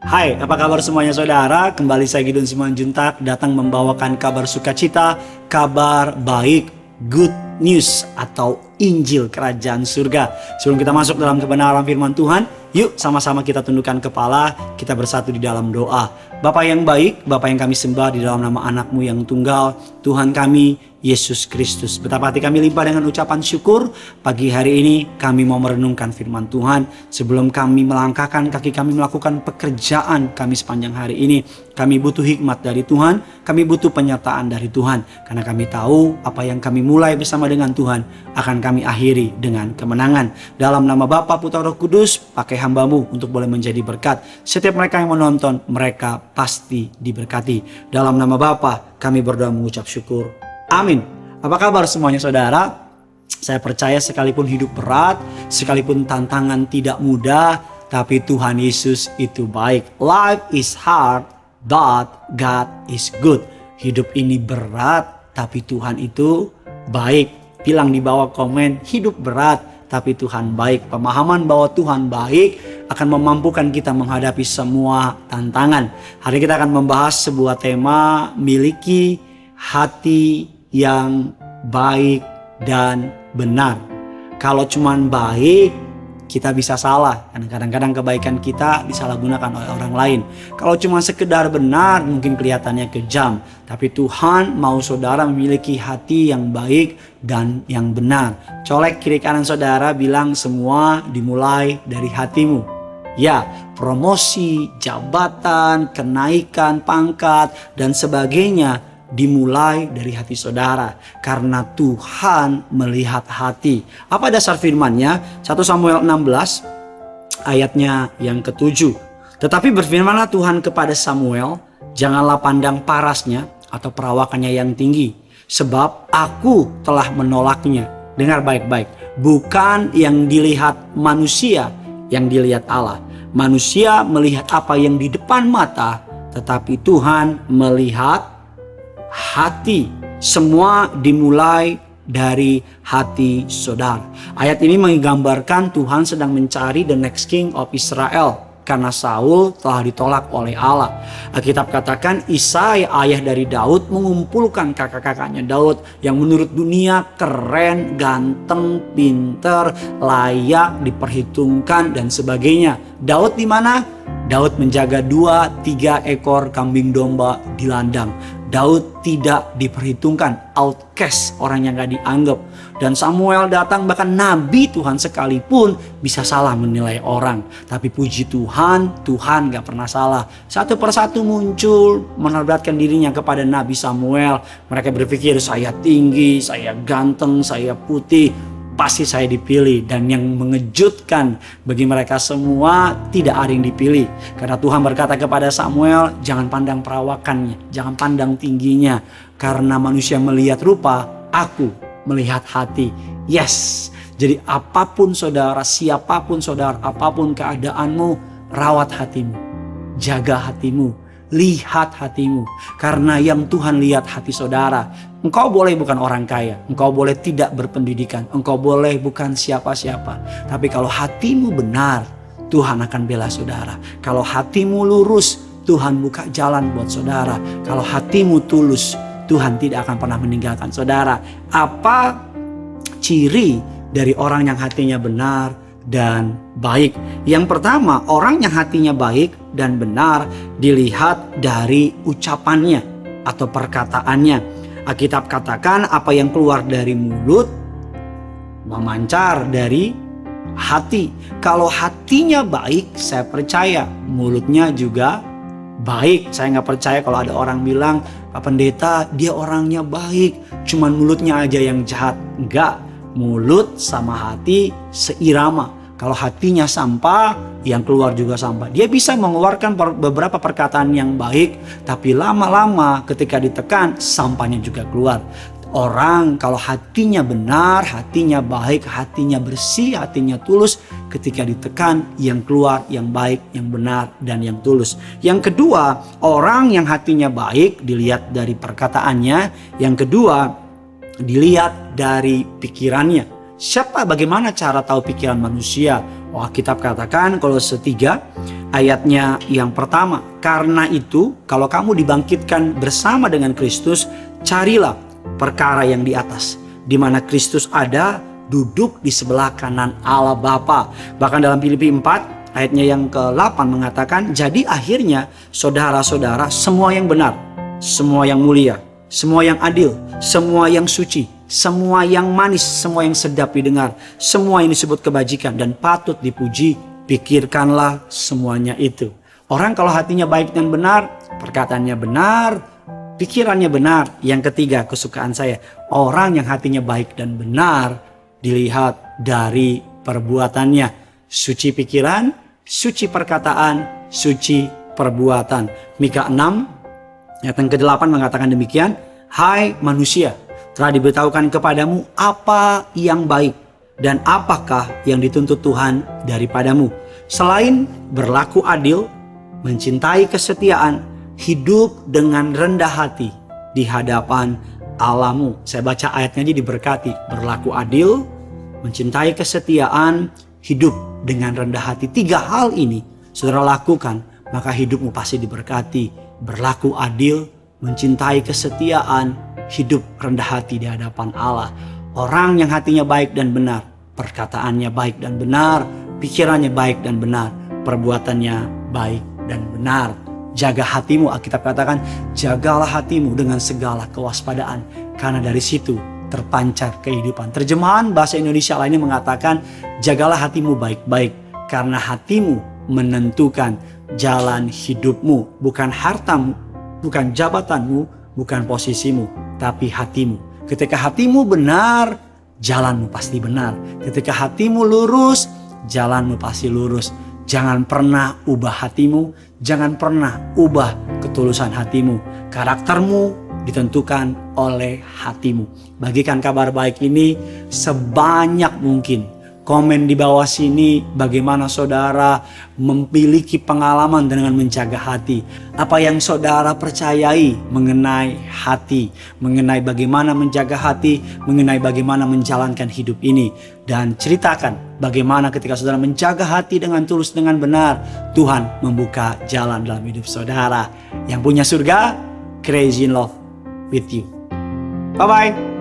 Hai, apa kabar semuanya saudara? Kembali saya Gideon Simanjuntak datang membawakan kabar sukacita, kabar baik, good news atau Injil Kerajaan Surga. Sebelum kita masuk dalam kebenaran firman Tuhan, yuk sama-sama kita tundukkan kepala, kita bersatu di dalam doa. Bapa yang baik, Bapa yang kami sembah di dalam nama anak-Mu yang tunggal, Tuhan kami, Yesus Kristus. Betapa hati kami limpah dengan ucapan syukur. Pagi hari ini kami mau merenungkan firman Tuhan. Sebelum kami melangkahkan kaki kami melakukan pekerjaan kami sepanjang hari ini, kami butuh hikmat dari Tuhan. Kami butuh penyertaan dari Tuhan. Karena kami tahu apa yang kami mulai bersama dengan Tuhan akan kami akhiri dengan kemenangan. Dalam nama Bapa, Putra, Roh Kudus, pakai hamba-Mu untuk boleh menjadi berkat. Setiap mereka yang menonton, mereka pasti diberkati. Dalam nama Bapa, kami berdoa mengucap syukur. Amin. Apa kabar semuanya saudara? Saya percaya sekalipun hidup berat, sekalipun tantangan tidak mudah, tapi Tuhan Yesus itu baik. Life is hard, but God is good. Hidup ini berat, tapi Tuhan itu baik. Bilang di bawah komen, hidup berat, tapi Tuhan baik. Pemahaman bahwa Tuhan baik akan memampukan kita menghadapi semua tantangan. Hari kita akan membahas sebuah tema, miliki hati yang baik dan benar. Kalau cuman baik, kita bisa salah. Karena kadang-kadang kebaikan kita disalahgunakan oleh orang lain. Kalau cuma sekedar benar, mungkin kelihatannya kejam. Tapi Tuhan mau saudara memiliki hati yang baik dan yang benar. Colek kiri kanan saudara, bilang semua dimulai dari hatimu. Ya, promosi, jabatan, kenaikan pangkat, dan sebagainya dimulai dari hati saudara. Karena Tuhan melihat hati. Apa dasar firman-Nya? 1 Samuel 16 ayatnya yang ke-7. Tetapi berfirmanlah Tuhan kepada Samuel, janganlah pandang parasnya atau perawakannya yang tinggi, sebab aku telah menolaknya. Dengar baik-baik. Bukan yang dilihat manusia, yang dilihat Allah. Manusia melihat apa yang di depan mata, tetapi Tuhan melihat hati. Semua dimulai dari hati saudara. Ayat ini menggambarkan Tuhan sedang mencari the next king of Israel. Karena Saul telah ditolak oleh Allah. Alkitab katakan Isai, ayah dari Daud, mengumpulkan kakak-kakaknya Daud yang menurut dunia keren, ganteng, pinter, layak, diperhitungkan dan sebagainya. Daud di mana? Daud menjaga 2-3 ekor kambing domba di ladang. Daud tidak diperhitungkan, outcast, orang yang gak dianggap. Dan Samuel datang, bahkan nabi Tuhan sekalipun bisa salah menilai orang. Tapi puji Tuhan, Tuhan gak pernah salah. Satu persatu muncul menabrakan dirinya kepada Nabi Samuel. Mereka berpikir saya tinggi, saya ganteng, saya putih, pasti saya dipilih. Dan yang mengejutkan bagi mereka semua, tidak ada yang dipilih. Karena Tuhan berkata kepada Samuel, jangan pandang perawakannya, jangan pandang tingginya. Karena manusia melihat rupa, aku melihat hati. Yes. Jadi apapun saudara, siapapun saudara, apapun keadaanmu, rawat hatimu, jaga hatimu, lihat hatimu. Karena yang Tuhan lihat hati saudara. Engkau boleh bukan orang kaya, engkau boleh tidak berpendidikan, engkau boleh bukan siapa-siapa. Tapi kalau hatimu benar, Tuhan akan bela saudara. Kalau hatimu lurus, Tuhan buka jalan buat saudara. Kalau hatimu tulus, Tuhan tidak akan pernah meninggalkan saudara. Apa ciri dari orang yang hatinya benar dan baik? Yang pertama, orang yang hatinya baik dan benar dilihat dari ucapannya atau perkataannya. Alkitab katakan apa yang keluar dari mulut memancar dari hati. Kalau hatinya baik, saya percaya mulutnya juga baik. Saya nggak percaya kalau ada orang bilang, Pak Pendeta dia orangnya baik, cuman mulutnya aja yang jahat. Enggak, mulut sama hati seirama. Kalau hatinya sampah, yang keluar juga sampah. Dia bisa mengeluarkan beberapa perkataan yang baik, tapi lama-lama ketika ditekan, sampahnya juga keluar. Orang kalau hatinya benar, hatinya baik, hatinya bersih, hatinya tulus, ketika ditekan, yang keluar yang baik, yang benar, dan yang tulus. Yang kedua, orang yang hatinya baik dilihat dari perkataannya. Yang kedua, dilihat dari pikirannya. Bagaimana cara tahu pikiran manusia? Kitab katakan Kolose 3 ayatnya yang pertama. Karena itu, kalau kamu dibangkitkan bersama dengan Kristus, carilah perkara yang di atas, di mana Kristus ada, duduk di sebelah kanan Allah Bapa. Bahkan dalam Filipi 4 ayatnya yang ke-8 mengatakan, jadi akhirnya saudara-saudara, semua yang benar, semua yang mulia, semua yang adil, semua yang suci, semua yang manis, semua yang sedap didengar, semua yang disebut kebajikan dan patut dipuji, pikirkanlah semuanya itu. Orang kalau hatinya baik dan benar, perkataannya benar, pikirannya benar. Yang ketiga, kesukaan saya, orang yang hatinya baik dan benar dilihat dari perbuatannya. Suci pikiran, suci perkataan, suci perbuatan. Mika 6 ayat yang ke-8 mengatakan demikian. Hai manusia, telah diberitahukan kepadamu apa yang baik dan apakah yang dituntut Tuhan daripadamu. Selain berlaku adil, mencintai kesetiaan, hidup dengan rendah hati di hadapan Allahmu. Saya baca ayatnya aja diberkati. Berlaku adil, mencintai kesetiaan, hidup dengan rendah hati. 3 hal ini saudara lakukan, maka hidupmu pasti diberkati. Berlaku adil, mencintai kesetiaan, hidup rendah hati di hadapan Allah. Orang yang hatinya baik dan benar, perkataannya baik dan benar, pikirannya baik dan benar, perbuatannya baik dan benar. Jaga hatimu, Alkitab katakan, jagalah hatimu dengan segala kewaspadaan, karena dari situ terpancar kehidupan. Terjemahan bahasa Indonesia lainnya mengatakan, jagalah hatimu baik-baik, karena hatimu menentukan jalan hidupmu. Bukan hartamu, bukan jabatanmu, bukan posisimu, tapi hatimu. Ketika hatimu benar, jalanmu pasti benar. Ketika hatimu lurus, jalanmu pasti lurus. Jangan pernah ubah hatimu, jangan pernah ubah ketulusan hatimu. Karaktermu ditentukan oleh hatimu. Bagikan kabar baik ini sebanyak mungkin. Komen di bawah sini bagaimana saudara memiliki pengalaman dengan menjaga hati. Apa yang saudara percayai mengenai hati, mengenai bagaimana menjaga hati, mengenai bagaimana menjalankan hidup ini. Dan ceritakan bagaimana ketika saudara menjaga hati dengan tulus, dengan benar, Tuhan membuka jalan dalam hidup saudara. Yang punya surga, crazy in love with you. Bye-bye.